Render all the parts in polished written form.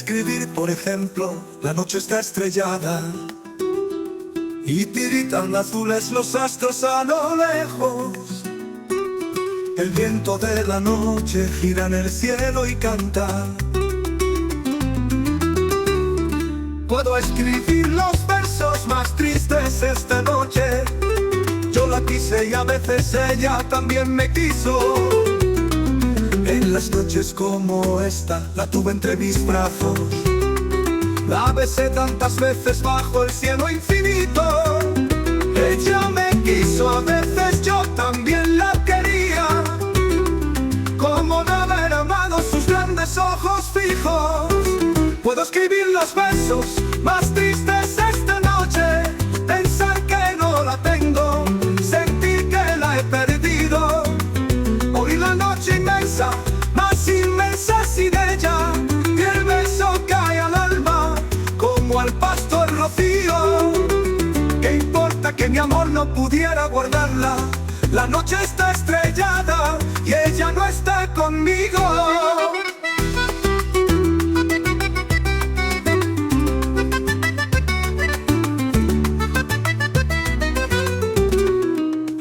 escribir, por ejemplo, la noche está estrellada y tiritan azules los astros a lo lejos. El viento de la noche gira en el cielo y canta. Puedo escribir los versos más tristes esta noche. Yo la quise y a veces ella también me quiso. En las noches como esta la tuve entre mis brazos. La besé tantas veces bajo el cielo infinito. Ella me quiso, a veces yo también la quería. Como no haber amado sus grandes ojos fijos. Puedo escribir los versos más tristes esta noche. Pensar que no la tengo, sentir que la he perdido. Oír la noche inmensa, más inmensa sin ella. Y el beso cae al alma, como al pasto el rocío. ¿Qué importa que mi amor no pudiera guardarla? La noche está estrellada y ella no está conmigo.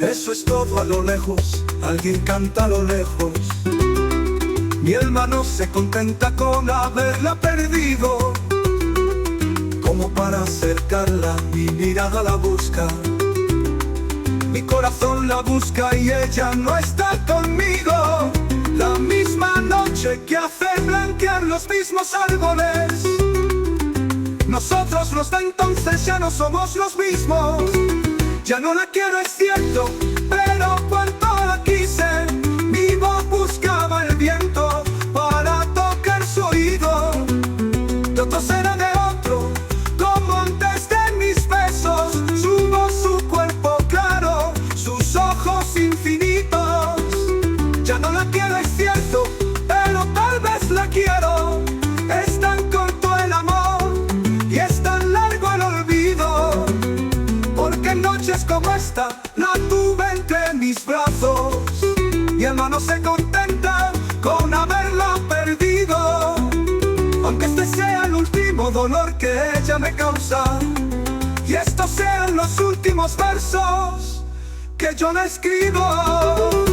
Eso es todo a lo lejos, alguien canta a lo lejos. Mi alma no se contenta con haberla perdido. Como para acercarla, mi mirada la busca. Mi corazón la busca y ella no está conmigo. La misma noche que hace blanquear los mismos árboles. Nosotros los de entonces ya no somos los mismos. Ya no la quiero, es cierto, pero cuánto la quise. Mi voz buscaba el viento para tocar su oído. De otro será de otro, como antes de mis besos. Su voz, su cuerpo claro, sus ojos infinitos. Ya no la quiero, es cierto, pero tal vez la quiero. Es tan corto el amor y es tan largo el olvido. Porque noches como esta la tuve entre mis brazos. Mi alma no se contenta con haberla perdido. Aunque este sea el último dolor que ella me causa. Y estos sean los últimos versos que yo le escribo.